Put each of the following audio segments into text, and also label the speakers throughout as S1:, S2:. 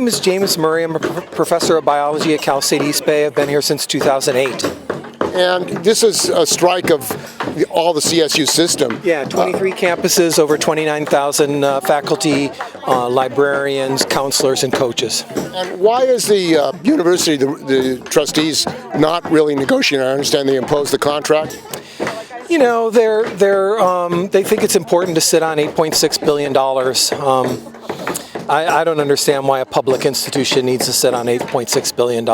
S1: is James Murray. I'm a professor of biology at Cal State Eastbay. I've been here since 2008.
S2: And this is a strike of all the CSU system.
S1: Yeah, 23 campuses, over 29,000 faculty, librarians, counselors, and coaches.
S2: And why is the university, the trustees, not really negotiating? I understand they imposed the contract.
S1: You know, they think it's important to sit on $8.6 billion. I don't understand why a public institution needs to sit on $8.6 billion.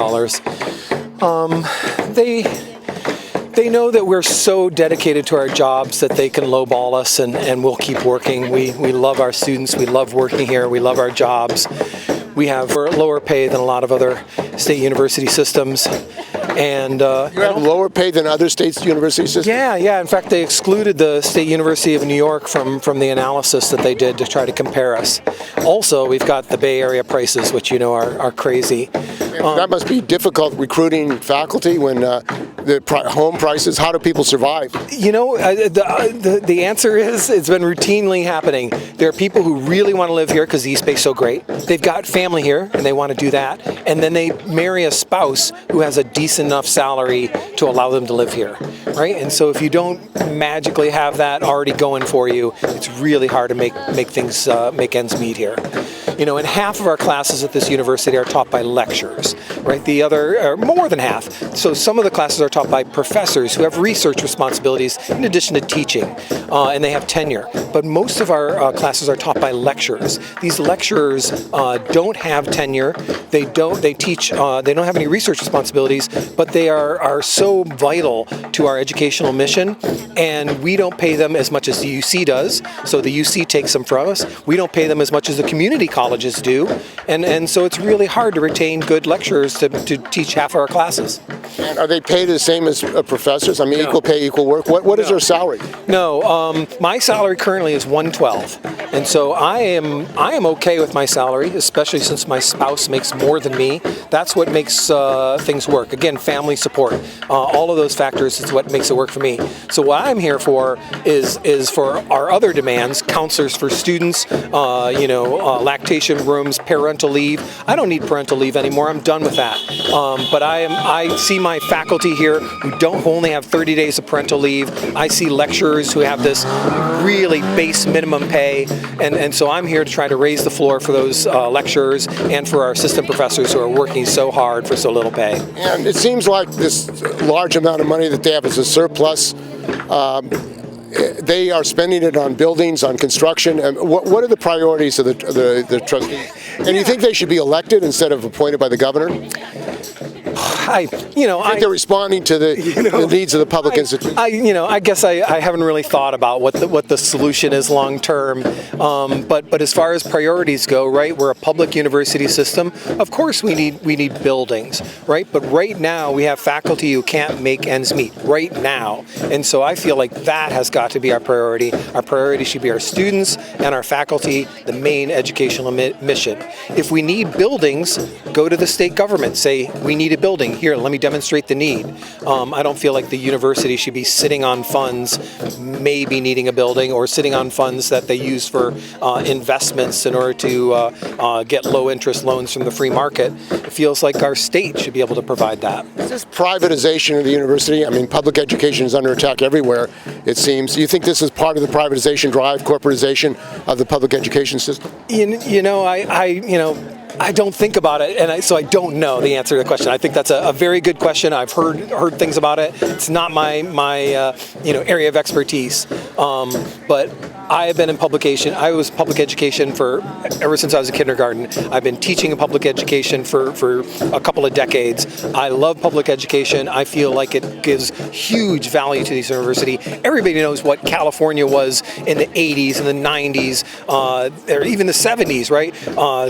S1: They know that we're so dedicated to our jobs that they can lowball us, and we'll keep working. We love our students. We love working here. We love our jobs. We have lower pay than a lot of other state university systems. And
S2: you have lower pay than other states' university systems?
S1: Yeah. In fact, they excluded the State University of New York from the analysis that they did to try to compare us. Also, we've got the Bay Area prices, which you know are crazy.
S2: That must be difficult recruiting faculty when the home prices. How do people survive?
S1: You know, the answer is it's been routinely happening. There are people who really want to live here because the East Bay is so great. They've got family here and they want to do that, and then they marry a spouse who has a decent enough salary to allow them to live here, right? And so if you don't magically have that already going for you, it's really hard to make things make ends meet here. You know, and half of our classes at this university are taught by lecturers, right? The other, or more than half. So some of the classes are taught by professors who have research responsibilities in addition to teaching, and they have tenure. But most of our classes are taught by lecturers. These lecturers don't have tenure. They don't have any research responsibilities, but they are so vital to our educational mission, and we don't pay them as much as the UC does. So the UC takes them from us. We don't pay them as much as the community colleges do, and so it's really hard to retain good lecturers to teach half of our classes.
S2: And are they paid the same as professors? I mean, no. Equal pay, equal work? What is their salary?
S1: No, my salary currently is $112, and so I am okay with my salary, especially since my spouse makes more than me. That's what makes things work. Again, family support, all of those factors is what makes it work for me. So what I'm here for is for our other demands: counselors for students, lactation rooms, parental leave. I don't need parental leave anymore. I'm done with that. But I see my faculty here who only have 30 days of parental leave. I see lecturers who have this really base minimum pay, and so I'm here to try to raise the floor for those lecturers and for our assistant professors who are working so hard for so little pay.
S2: And it seems like this large amount of money that they have is a surplus. They are spending it on buildings, on construction. And what are the priorities of the trustees? And you think they should be elected instead of appointed by the governor? I think they're responding to the needs of the public institution.
S1: I guess I haven't really thought about what the solution is long term. But as far as priorities go, right, we're a public university system. Of course, we need buildings, right? But right now we have faculty who can't make ends meet right now, and so I feel like that has got to be our priority. Our priority should be our students and our faculty, the main educational mission. If we need buildings, go to the state government. Say we need a building. Here, let me demonstrate the need. I don't feel like the university should be sitting on funds, maybe needing a building, or sitting on funds that they use for investments in order to get low interest loans from the free market. It feels like our state should be able to provide that.
S2: Is this privatization of the university? I mean, public education is under attack everywhere, it seems. Do you think this is part of the privatization drive, corporatization of the public education system?
S1: I don't think about it, and so I don't know the answer to the question. I think that's a very good question. I've heard things about it. It's not my area of expertise, but I have been in publication. I was public education ever since I was in kindergarten. I've been teaching in public education for a couple of decades. I love public education. I feel like it gives huge value to this university. Everybody knows what California was in the 80s and the 90s, or even the 70s, right?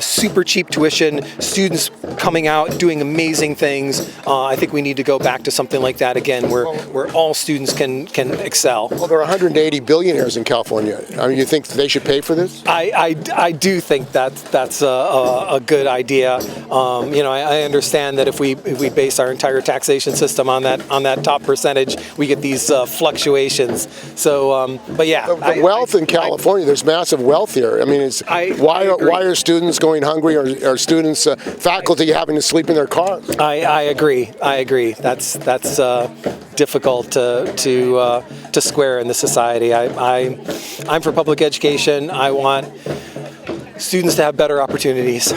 S1: Super cheap tuition, students coming out doing amazing things. I think we need to go back to something like that again, where all students can excel.
S2: Well, there are 180 billionaires in California. I mean, you think they should pay for this?
S1: I do think that's a good idea. I understand that if we base our entire taxation system on that top percentage, we get these fluctuations. So, but yeah,
S2: the wealth in California, there's massive wealth here. I mean, why are students going hungry, or are students, faculty having to sleep in their cars?
S1: I agree. That's difficult to square in the society. I'm for public education. I want students to have better opportunities.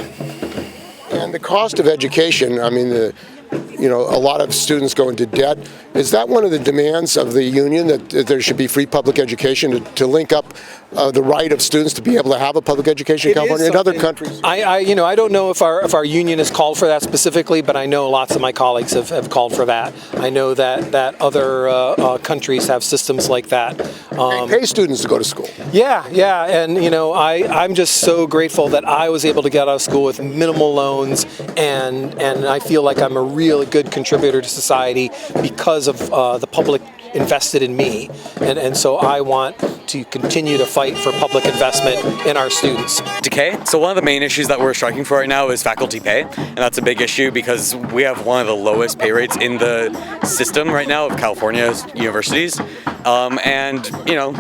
S2: And the cost of education, I mean, a lot of students go into debt. Is that one of the demands of the union, that there should be free public education to link up the right of students to be able to have a public education in California and other countries?
S1: I don't know if our union has called for that specifically, but I know lots of my colleagues have called for that. I know that other countries have systems like that.
S2: They pay students to go to school.
S1: Yeah, and I'm just so grateful that I was able to get out of school with minimal loans, and I feel like I'm a really good contributor to society because of the public invested in me, and so I want to continue to fight for public investment in our students.
S3: Decay. So one of the main issues that we're striking for right now is faculty pay, and that's a big issue because we have one of the lowest pay rates in the system right now of California's universities. And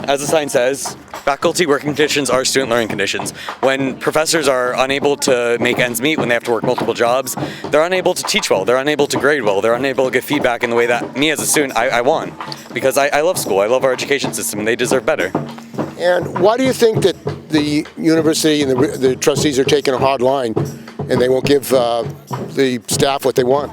S3: as the sign says, faculty working conditions are student learning conditions. When professors are unable to make ends meet, when they have to work multiple jobs, they're unable to teach well, they're unable to grade well, they're unable to give feedback in the way that me as a student I want. Because I love school, I love our education system, and they deserve better.
S2: And why do you think that the university and the trustees are taking a hard line and they won't give the staff what they want?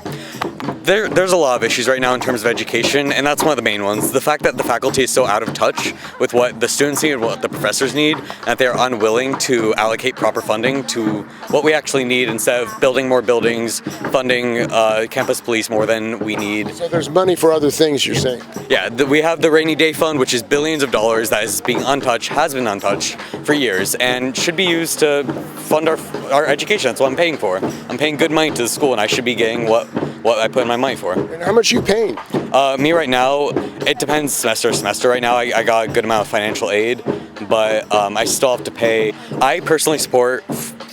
S3: There's a lot of issues right now in terms of education, and that's one of the main ones. The fact that the faculty is so out of touch with what the students need and what the professors need, and that they're unwilling to allocate proper funding to what we actually need instead of building more buildings, funding campus police more than we need.
S2: So there's money for other things, you're saying?
S3: Yeah, we have the rainy day fund, which is billions of dollars that is being untouched, has been untouched for years, and should be used to fund our education. That's what I'm paying for. I'm paying good money to the school, and I should be getting what I put in my money for.
S2: And how much are you paying?
S3: Me right now, it depends semester to semester. Right now I got a good amount of financial aid, but I still have to pay. I personally support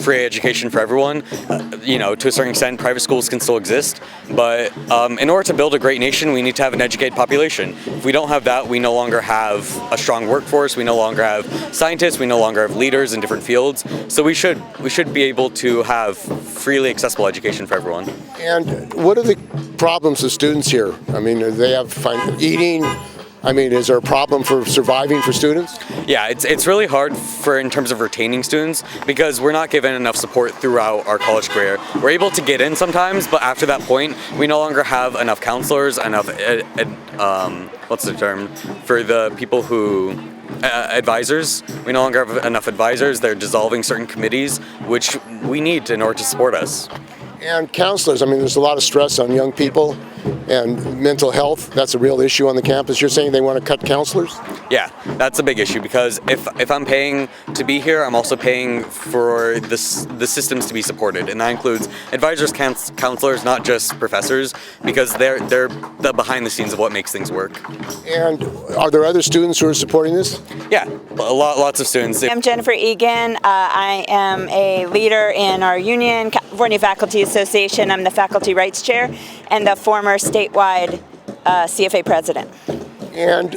S3: free education for everyone. To a certain extent, private schools can still exist, but in order to build a great nation, we need to have an educated population. If we don't have that, we no longer have a strong workforce, we no longer have scientists, we no longer have leaders in different fields, so we should be able to have freely accessible education for everyone.
S2: And what are the problems of students here? I mean, do they have eating? I mean, is there a problem for surviving for students?
S3: Yeah, it's really hard in terms of retaining students because we're not given enough support throughout our college career. We're able to get in sometimes, but after that point, we no longer have enough counselors, enough, what's the term, for the people who, advisors. We no longer have enough advisors. They're dissolving certain committees, which we need in order to support us.
S2: And counselors, I mean, there's a lot of stress on young people and mental health. That's a real issue on the campus. You're saying they want to cut counselors?
S3: Yeah, that's a big issue because if I'm paying to be here, I'm also paying for the systems to be supported, and that includes advisors, counselors, not just professors, because they're the behind the scenes of what makes things work.
S2: And are there other students who are supporting this?
S3: Yeah, lots of students.
S4: I'm Jennifer Egan. I am a leader in our union, California Faculty Association. I'm the faculty rights chair and the former statewide CFA president.
S2: And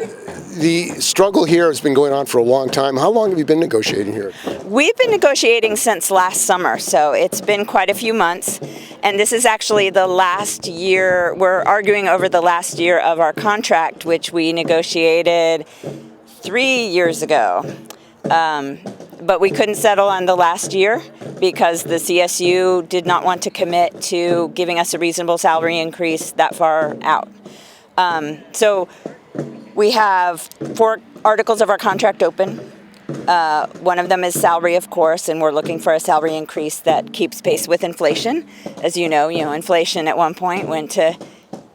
S2: the struggle here has been going on for a long time. How long have you been negotiating here?
S4: We've been negotiating since last summer, so it's been quite a few months. And this is actually the last year. We're arguing over the last year of our contract, which we negotiated 3 years ago. But we couldn't settle on the last year because the CSU did not want to commit to giving us a reasonable salary increase that far out. So we have 4 articles of our contract open. One of them is salary, of course, and we're looking for a salary increase that keeps pace with inflation. As you know, inflation at one point went to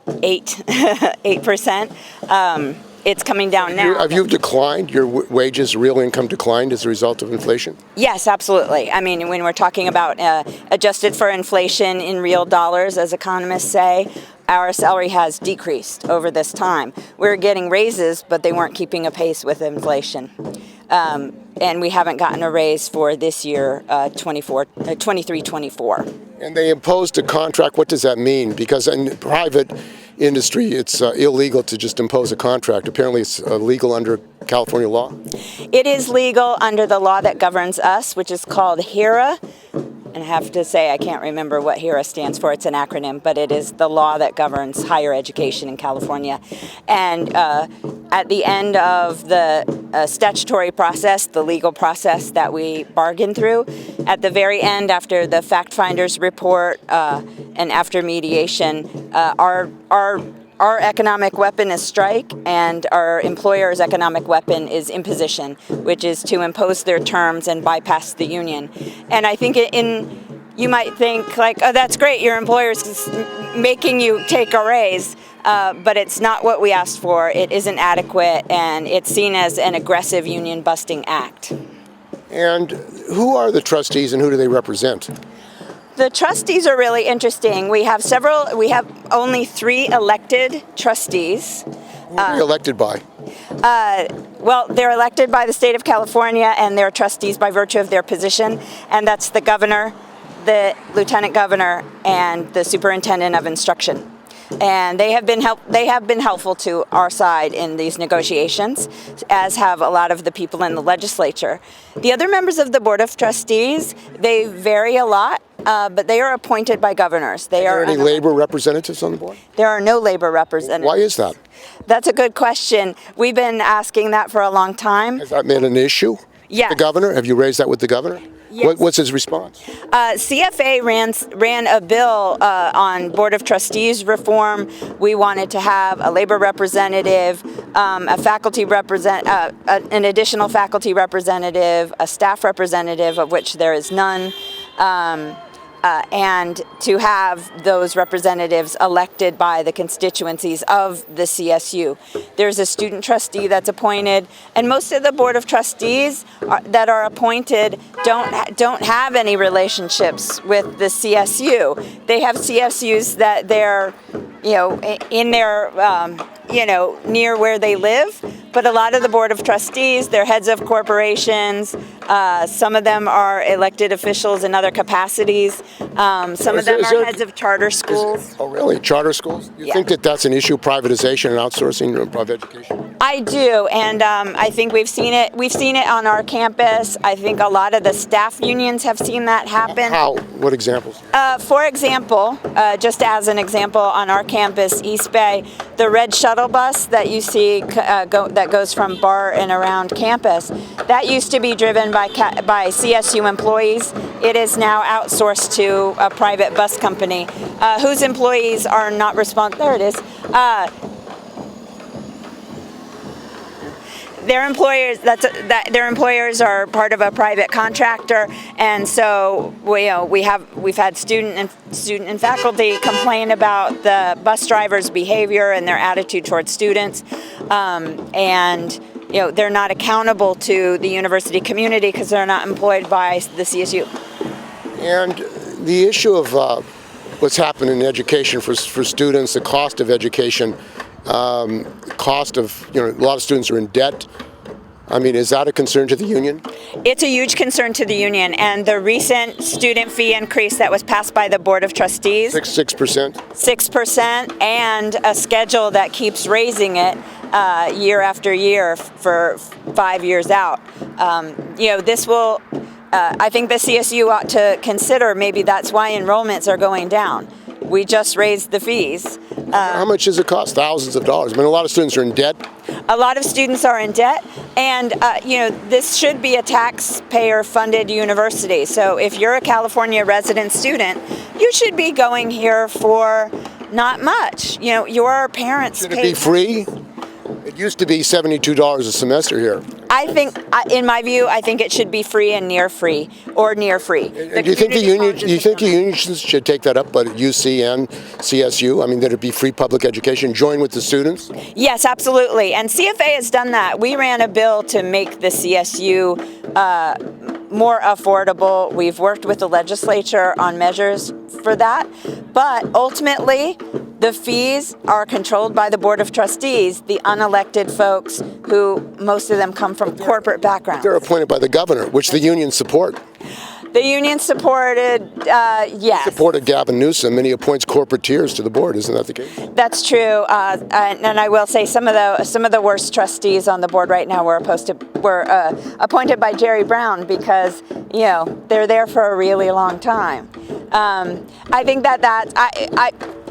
S4: 8%. It's coming down now.
S2: Have you declined? Your wages, real income declined as a result of inflation?
S4: Yes, absolutely. I mean, when we're talking about adjusted for inflation in real dollars, as economists say, our salary has decreased over this time. We're getting raises, but they weren't keeping a pace with inflation. and we haven't gotten a raise for this year, 23-24.
S2: And they imposed a contract. What does that mean? Because in private industry, it's illegal to just impose a contract. Apparently, it's legal under California law.
S4: It is legal under the law that governs us, which is called HERA. And I have to say, I can't remember what HERA stands for. It's an acronym, but it is the law that governs higher education in California. And at the end of the statutory process, the legal process that we bargain through, at the very end, after the fact finder's report and after mediation, our economic weapon is strike, and our employer's economic weapon is imposition, which is to impose their terms and bypass the union. And I think you might think like, oh, that's great, your employer's making you take a raise, but it's not what we asked for. It isn't adequate, and it's seen as an aggressive union busting act.
S2: And who are the trustees and who do they represent?
S4: The trustees are really interesting. We have only 3 elected trustees.
S2: Who are they elected by?
S4: Well, they're elected by the state of California, and they're trustees by virtue of their position, and that's the governor, the lieutenant governor, and the superintendent of instruction. And they have been helpful to our side in these negotiations, as have a lot of the people in the legislature. The other members of the Board of Trustees, they vary a lot, but they are appointed by governors. Are
S2: there any labor representatives on the board?
S4: There are no labor representatives.
S2: Why is that?
S4: That's a good question. We've been asking that for a long time.
S2: Has that been an issue?
S4: Yes.
S2: The governor? Have you raised that with the governor?
S4: Yes.
S2: What's his response?
S4: CFA ran a bill on Board of Trustees reform. We wanted to have a labor representative, an additional faculty representative, a staff representative, of which there is none, and to have those representatives elected by the constituencies of the CSU. There's a student trustee that's appointed, and most of the Board of Trustees that are appointed don't have any relationships with the CSU. They have CSUs that they're, in their, near where they live. But a lot of the Board of Trustees, they're heads of corporations. Some of them are elected officials in other capacities. Some of them are heads of charter schools.
S2: Oh, really? Charter schools? You think that that's an issue, privatization and outsourcing of education?
S4: I do, and I think we've seen it. We've seen it on our campus. I think a lot of the staff unions have seen that happen.
S2: How? What examples?
S4: For example, just as an example, on our campus, Eastbay, the red shuttle bus that you see that goes from BART and around campus, that used to be driven by CSU employees. It is now outsourced to a private bus company whose employees are not responsible. There it is. Their employers, their employers are part of a private contractor, and so we've had student and faculty complain about the bus drivers' behavior and their attitude towards students, and they're not accountable to the university community because they're not employed by the CSU.
S2: And the issue of what's happened in education for students, the cost of education. Cost of, a lot of students are in debt. I mean, is that a concern to the union?
S4: It's a huge concern to the union, and the recent student fee increase that was passed by the Board of Trustees, 6%, and a schedule that keeps raising it year after year for 5 years out. This will, I think the CSU ought to consider maybe that's why enrollments are going down. We just raised the fees.
S2: How much does it cost? Thousands of dollars. I mean, a lot of students are in debt.
S4: A lot of students are in debt, and this should be a taxpayer-funded university. So if you're a California resident student, you should be going here for not much. Your parents
S2: should it be free? It used to be $72 a semester here.
S4: I think, in my view, I think it should be free and near free, or near free.
S2: And do you think the unions should take that up, but at UC and CSU? I mean, that it be free public education, join with the students?
S4: Yes, absolutely. And CFA has done that. We ran a bill to make the CSU more affordable. We've worked with the legislature on measures for that. But ultimately, The fees are controlled by the Board of Trustees, the unelected folks who most of them come from corporate backgrounds.
S2: They're appointed by the governor, which the unions support.
S4: The union supported, yes.
S2: Supported Gavin Newsom, and he appoints corporateers to the board. Isn't that the case?
S4: That's true, and I will say some of the worst trustees on the board right now were appointed by Jerry Brown because they're there for a really long time. I think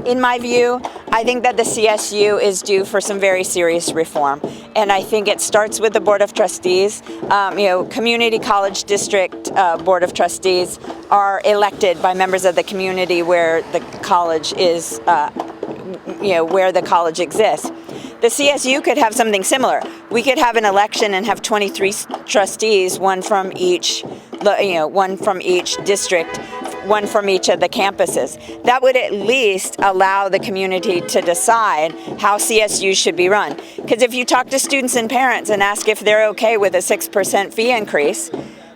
S4: in my view, I think that the CSU is due for some very serious reform, and I think it starts with the Board of Trustees. Community college district Board of Trustees are elected by members of the community where the college is, where the college exists. The CSU could have something similar. We could have an election and have 23 trustees, one from each district, one from each of the campuses. That would at least allow the community to decide how CSU should be run. Because if you talk to students and parents and ask if they're okay with a 6% fee increase,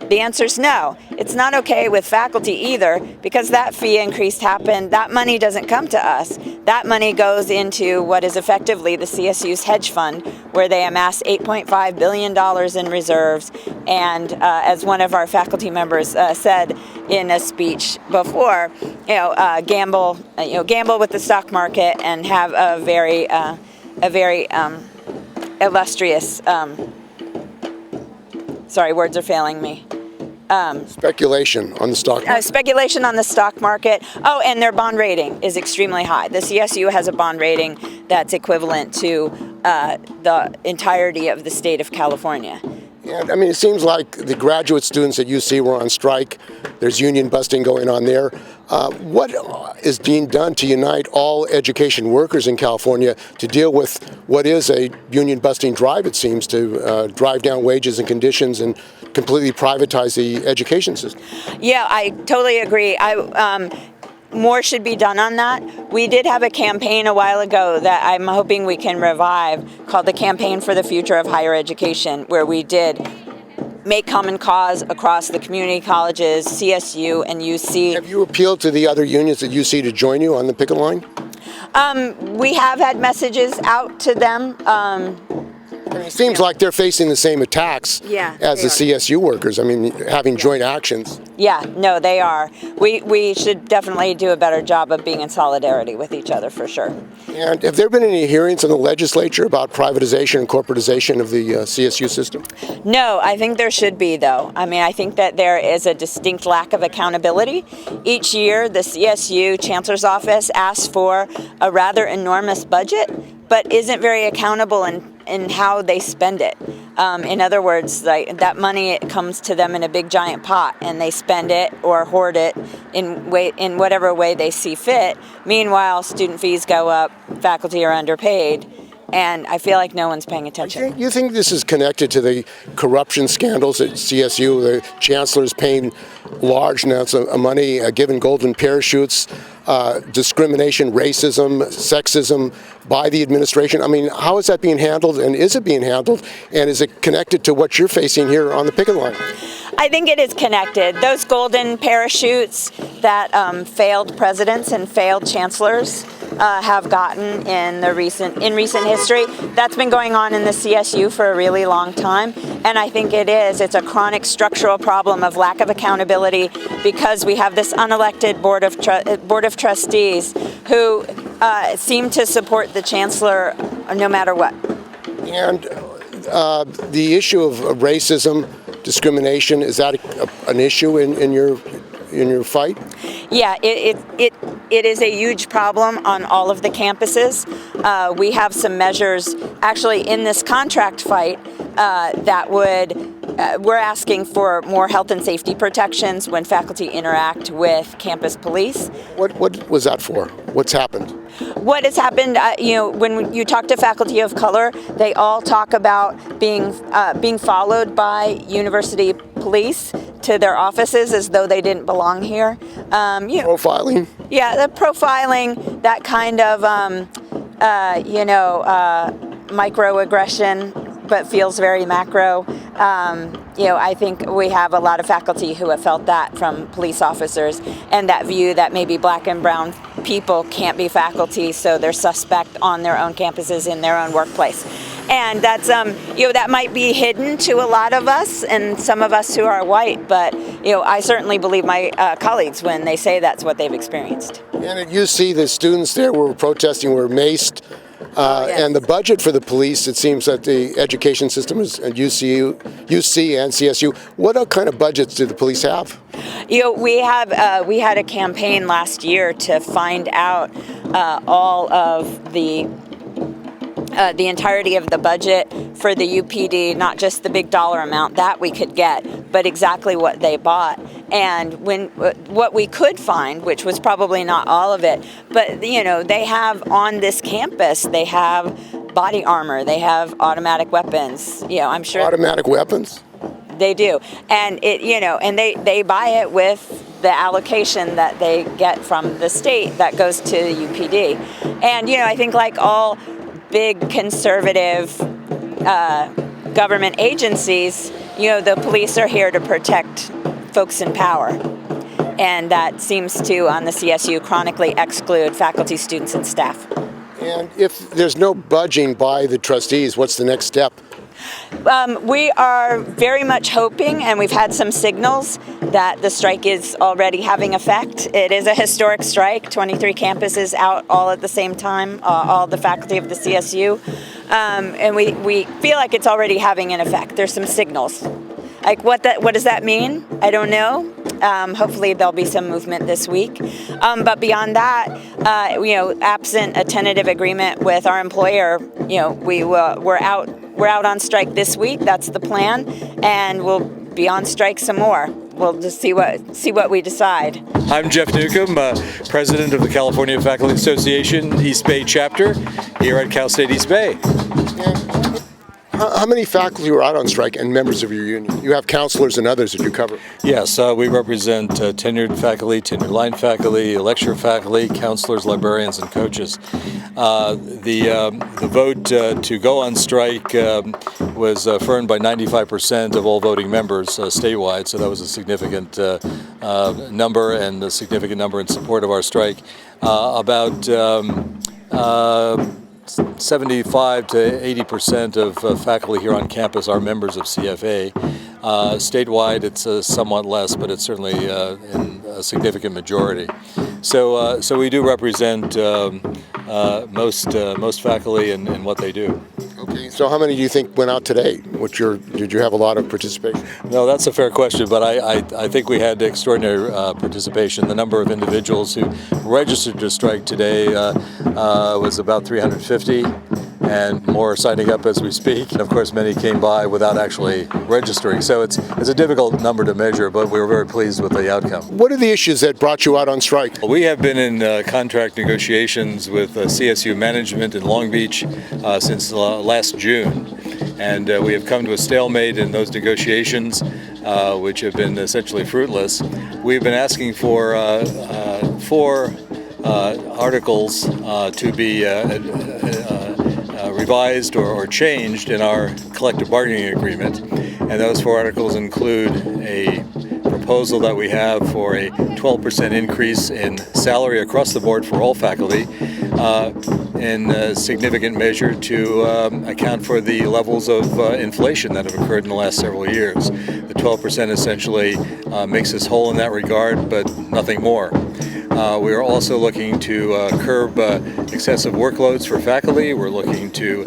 S4: the answer is no. It's not okay with faculty either, because that fee increase happened. That money doesn't come to us. That money goes into what is effectively the CSU's hedge fund, where they amass $8.5 billion in reserves. And as one of our faculty members said in a speech before, gamble with the stock market and have a very illustrious. Sorry, words are failing me.
S2: Speculation on the stock market.
S4: Speculation on the stock market. Oh, and their bond rating is extremely high. The CSU has a bond rating that's equivalent to the entirety of the state of California.
S2: And I mean, it seems like the graduate students at UC were on strike. There's union busting going on there. What is being done to unite all education workers in California to deal with what is a union busting drive, it seems, to drive down wages and conditions and completely privatize the education system?
S4: Yeah, I totally agree. More should be done on that. We did have a campaign a while ago that I'm hoping we can revive called the Campaign for the Future of Higher Education, where we did make common cause across the community colleges, CSU and UC.
S2: Have you appealed to the other unions at UC to join you on the picket line?
S4: We have had messages out to them.
S2: It seems like they're facing the same attacks as the CSU workers. I mean, having joint actions.
S4: Yeah, no, they are. We should definitely do a better job of being in solidarity with each other, for sure.
S2: And have there been any hearings in the legislature about privatization and corporatization of the CSU system?
S4: No, I think there should be, though. I mean, I think that there is a distinct lack of accountability. Each year, the CSU Chancellor's Office asks for a rather enormous budget, but isn't very accountable in how they spend it. In other words, like that money, it comes to them in a big giant pot, and they spend it or hoard it in whatever way they see fit. Meanwhile, student fees go up, faculty are underpaid, and I feel like no one's paying attention.
S2: You think this is connected to the corruption scandals at CSU? The chancellor's paying large amounts of money, given golden parachutes, discrimination, racism, sexism by the administration. I mean, how is that being handled, and is it being handled, and is it connected to what you're facing here on the picket line?
S4: I think it is connected. Those golden parachutes that failed presidents and failed chancellors have gotten in recent history, that's been going on in the CSU for a really long time, and I think it's a chronic structural problem of lack of accountability, because we have this unelected board of trustees who seem to support the chancellor no matter what.
S2: And the issue of racism, discrimination, is that an issue in your fight?
S4: Yeah, it is a huge problem on all of the campuses. We have some measures actually in this contract fight that we're asking for more health and safety protections when faculty interact with campus police.
S2: What was that for? What's happened?
S4: What has happened, when you talk to faculty of color, they all talk about being followed by university police to their offices as though they didn't belong here.
S2: Profiling?
S4: Yeah, the profiling, that kind of, microaggression, but feels very macro. I think we have a lot of faculty who have felt that from police officers, and that view that maybe black and brown people can't be faculty, so they're suspect on their own campuses in their own workplace. And that's, that might be hidden to a lot of us and some of us who are white, but, I certainly believe my colleagues when they say that's what they've experienced.
S2: And at UC, the students there were protesting, were maced.
S4: Yes.
S2: And the budget for the police, it seems that the education system is at UC and CSU. What kind of budgets do the police have?
S4: We had a campaign last year to find out all of the entirety of the budget for the UPD, not just the big dollar amount that we could get, but exactly what they bought. And what we could find, which was probably not all of it, but they have on this campus, they have body armor, they have automatic weapons. I'm sure
S2: Automatic weapons?
S4: they do, and and they buy it with the allocation that they get from the state that goes to UPD. And I think like all big conservative government agencies, the police are here to protect folks in power. And that seems to, on the CSU, chronically exclude faculty, students, and staff.
S2: And if there's no budging by the trustees, what's the next step?
S4: We are very much hoping, and we've had some signals, that the strike is already having effect. It is a historic strike, 23 campuses out all at the same time, all the faculty of the CSU. And we feel like it's already having an effect. There's some signals. Like what does that mean? I don't know. Hopefully there'll be some movement this week. But beyond that, absent a tentative agreement with our employer, we're out on strike this week. That's the plan, and we'll be on strike some more. We'll just see what we decide.
S5: I'm Jeff Newcomb, president of the California Faculty Association Eastbay chapter here at Cal State Eastbay.
S2: How many faculty are out on strike and members of your union? You have counselors and others that you cover.
S5: Yes, we represent tenured faculty, tenured line faculty, lecture faculty, counselors, librarians, and coaches. The vote to go on strike was affirmed by 95% of all voting members statewide, so that was a significant number, and a significant number in support of our strike. About 75 to 80% of faculty here on campus are members of CFA. Statewide, it's somewhat less, but it's certainly in a significant majority. So we do represent most faculty in what they do.
S2: Okay. So how many do you think went out today? Did you have a lot of participation?
S5: No, that's a fair question, but I think we had extraordinary participation. The number of individuals who registered to strike today was about 350, and more signing up as we speak. And of course, many came by without actually registering. So it's a difficult number to measure, but we were very pleased with the outcome.
S2: What are the issues that brought you out on strike?
S5: We have been in contract negotiations with CSU management in Long Beach since last June. And we have come to a stalemate in those negotiations, which have been essentially fruitless. We've been asking for 4 articles to be revised or changed in our collective bargaining agreement. And those 4 articles include a proposal that we have for a 12% increase in salary across the board for all faculty, in a significant measure to account for the levels of inflation that have occurred in the last several years. The 12% essentially makes us whole in that regard, but nothing more. We are also looking to curb excessive workloads for faculty. We're looking to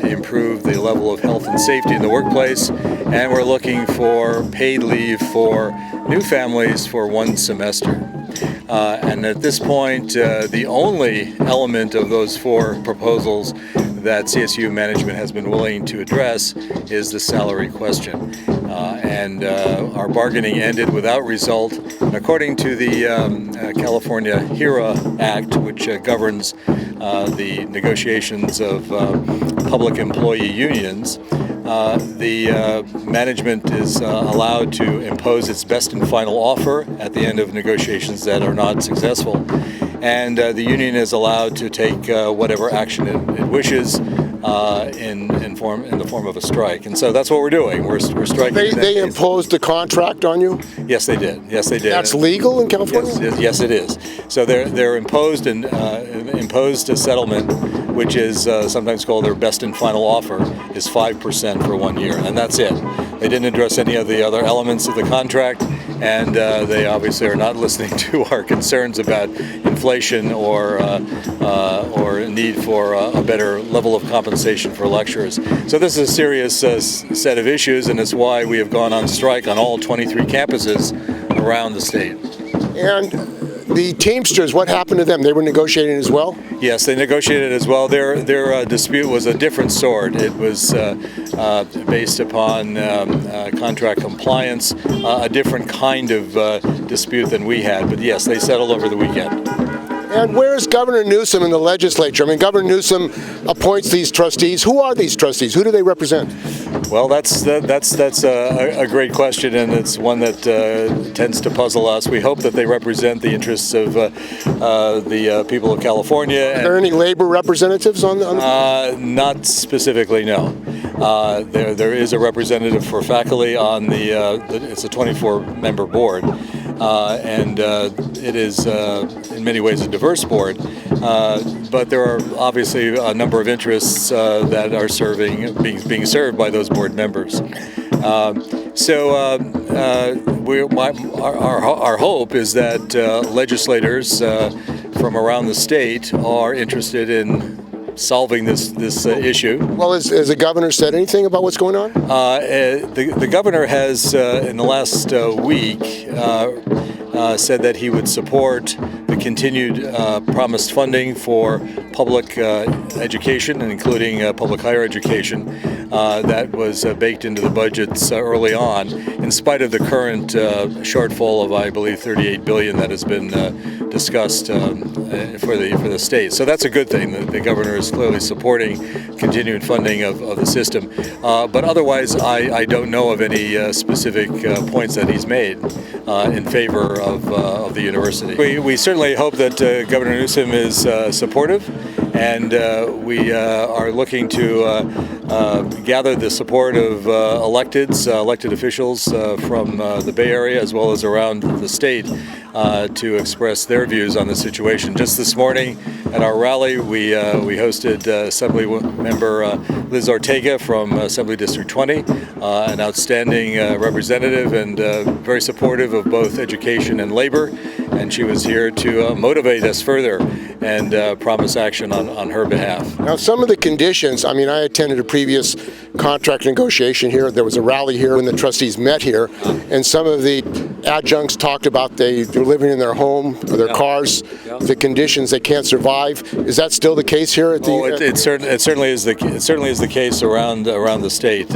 S5: improve the level of health and safety in the workplace, and we're looking for paid leave for new families for 1 semester. And at this point, the only element of those 4 proposals that CSU management has been willing to address is the salary question. And our bargaining ended without result. And according to the California HERA Act, which governs the negotiations of public employee unions, the management is allowed to impose its best and final offer at the end of negotiations that are not successful. And the union is allowed to take whatever action it wishes in the form of a strike. And so that's what we're doing. We're striking.
S2: They imposed a contract on you?
S5: Yes, they did. Yes, they did.
S2: That's legal in California?
S5: Yes, it is. So they're imposed a settlement, which is sometimes called their best and final offer, is 5% for 1 year, and that's it. They didn't address any of the other elements of the contract, and they obviously are not listening to our concerns about inflation or need for a better level of compensation for lecturers. So this is a serious set of issues, and it's why we have gone on strike on all 23 campuses around the state.
S2: And the Teamsters, what happened to them? They were negotiating as well?
S5: Yes, they negotiated as well. Their dispute was a different sort. It was based upon contract compliance, a different kind of dispute than we had. But yes, they settled over the weekend.
S2: And where's Governor Newsom in the legislature? I mean, Governor Newsom appoints these trustees. Who are these trustees? Who do they represent?
S5: Well, that's a great question, and it's one that tends to puzzle us. We hope that they represent the interests of the people of California.
S2: Are there any labor representatives on the
S5: Not specifically, no. There is a representative for faculty on it's a 24-member board, and it is in many ways a diverse board. But there are obviously a number of interests that are being served by those board members. Our hope is that legislators from around the state are interested in solving this issue.
S2: Well, has the governor said anything about what's going on?
S5: The governor has, in the last week, said that he would support the continued promised funding for public education, and including public higher education, that was baked into the budgets early on, in spite of the current shortfall of, I believe, $38 billion that has been discussed for the state. So that's a good thing. The governor is clearly supporting continued funding of the system. But otherwise, I don't know of any specific points that he's made in favor of the university. We certainly hope that Governor Newsom is supportive, and we are looking to gather the support of elected officials from the Bay Area as well as around the state to express their views on the situation. Just this morning at our rally, we hosted Assembly Member Liz Ortega from Assembly District 20, an outstanding representative and very supportive of both education and labor, and she was here to motivate us further and promise action on her behalf.
S2: Now, some of the conditions, I mean, I attended a previous contract negotiation here. There was a rally here when the trustees met here, and some of the adjuncts talked about they're living in their home or their cars, the conditions they can't survive. Is that still the case here at the?
S5: It certainly is the case around the state.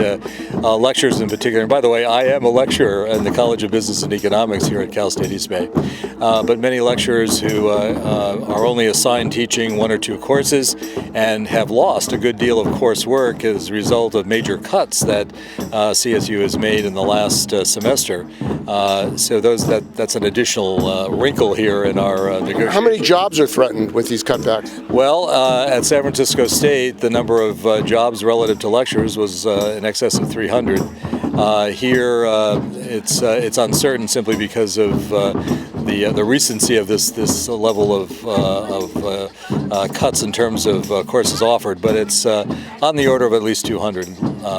S5: Lecturers in particular. And by the way, I am a lecturer in the College of Business and Economics here at Cal State Eastbay. But many lecturers who are only assigned teaching one or two courses and have lost a good deal of coursework as a result of major cuts that CSU has made in the last semester. So that's an additional wrinkle here in our negotiations.
S2: How many jobs are threatened with these cutbacks?
S5: Well, at San Francisco State, the number of jobs relative to lecturers was in excess of 300. Here, it's uncertain simply because of the recency of this level of cuts in terms of courses offered, but it's on the order of at least 200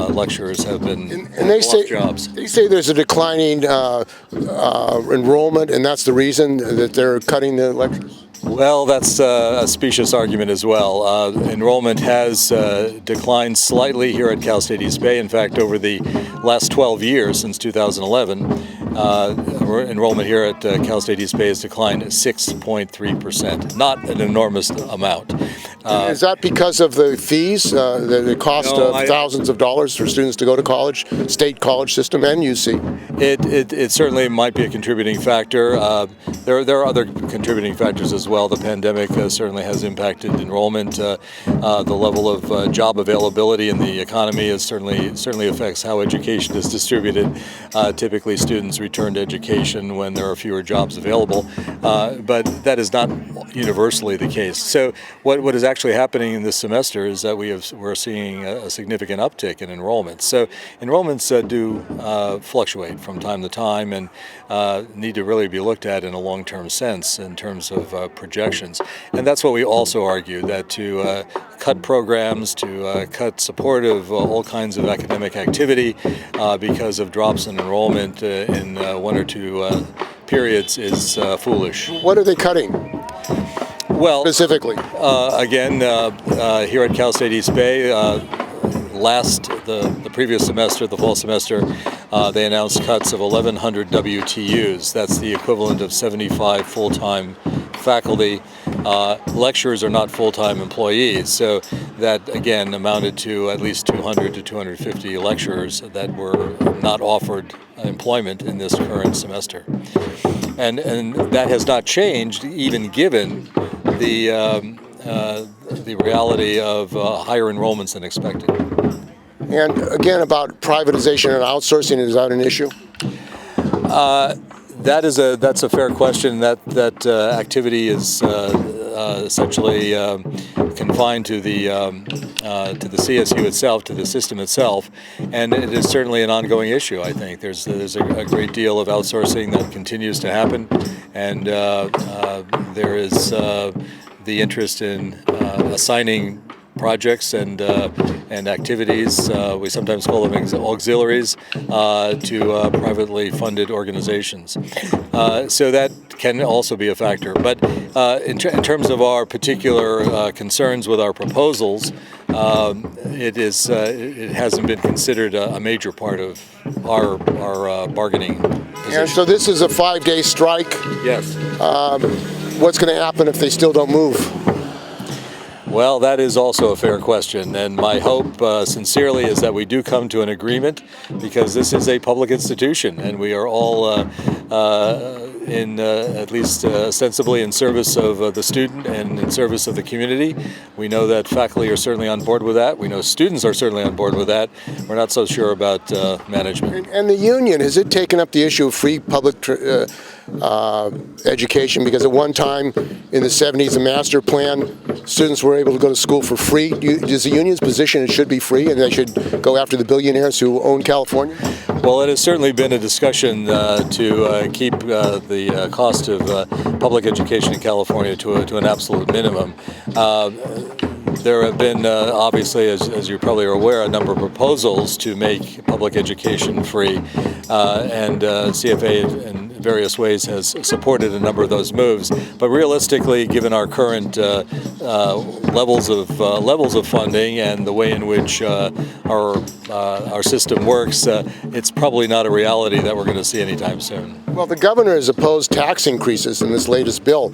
S5: lecturers have been
S2: and they say
S5: jobs.
S2: They say there's a declining enrollment, and that's the reason that they're cutting the lectures.
S5: Well, that's a specious argument as well. Enrollment has declined slightly here at Cal State Eastbay. In fact, over the last 12 years, since 2011, enrollment here at Cal State Eastbay has declined 6.3%. Not an enormous amount.
S2: Is that because of the fees, the cost of thousands of dollars for students to go to college, state college system and UC?
S5: It certainly might be a contributing factor. There are other contributing factors as well. The pandemic certainly has impacted enrollment. The level of job availability in the economy certainly affects how education is distributed. Typically, students return to education when there are fewer jobs available, but that is not universally the case. So what is actually happening in this semester is that we're seeing a significant uptick in enrollments. So enrollments do fluctuate from time to time and need to really be looked at in a long-term sense in terms of projections. And that's what we also argue, that to cut programs, to cut support of all kinds of academic activity because of drops in enrollment in 1 or 2 periods is foolish.
S2: What are they cutting?
S5: Well,
S2: specifically,
S5: again, here at Cal State Eastbay, the previous semester, the fall semester, they announced cuts of 1,100 WTUs. That's the equivalent of 75 full-time faculty. Lecturers are not full-time employees, so that again amounted to at least 200 to 250 lecturers that were not offered employment in this current semester. And that has not changed, even given the reality of higher enrollments than expected.
S2: And again, about privatization and outsourcing, is that an issue?
S5: That's a fair question. That activity is essentially confined to the CSU itself, to the system itself, and it is certainly an ongoing issue. I think there's a great deal of outsourcing that continues to happen, and there is the interest in assigning projects and activities, we sometimes call them auxiliaries, to privately funded organizations. So that can also be a factor. But in terms of our particular concerns with our proposals, it hasn't been considered a major part of our bargaining position.
S2: And so this is a 5-day strike.
S5: Yes.
S2: What's going to happen if they still don't move?
S5: Well, that is also a fair question, and my hope sincerely is that we do come to an agreement, because this is a public institution and we are all at least ostensibly in service of the student and in service of the community. We know that faculty are certainly on board with that. We know students are certainly on board with that. We're not so sure about management.
S2: And the union, has it taken up the issue of free public education? Because at one time in the 70s, the master plan, students were able to go to school for free. Is the union's position it should be free and they should go after the billionaires who own California?
S5: Well, it has certainly been a discussion to keep the cost of public education in California to an absolute minimum. There have been, obviously, as you probably are aware, a number of proposals to make public education free, and CFA in various ways has supported a number of those moves. But realistically, given our current levels of funding and the way in which our system works, it's probably not a reality that we're going to see anytime soon.
S2: Well, the governor has opposed tax increases in this latest bill.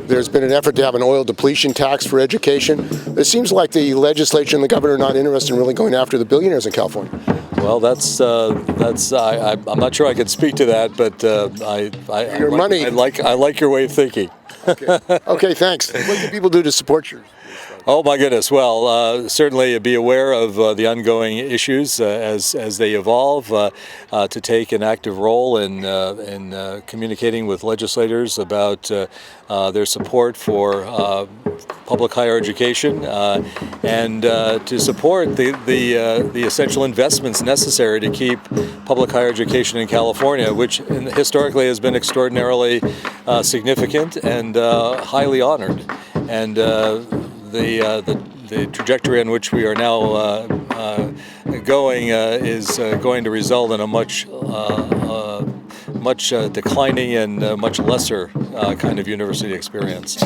S2: There's been an effort to have an oil depletion tax for education. It seems like the legislature and the governor are not interested in really going after the billionaires in California.
S5: Well, I'm not sure I can speak to that, but I like your way of thinking.
S2: Okay, thanks. What can people do to support you?
S5: Oh my goodness! Well, certainly be aware of the ongoing issues as they evolve. To take an active role in communicating with legislators about their support for public higher education, and to support the essential investments necessary to keep public higher education in California, which historically has been extraordinarily significant and highly honored. And the trajectory on which we are now going is going to result in a much declining and much lesser kind of university experience.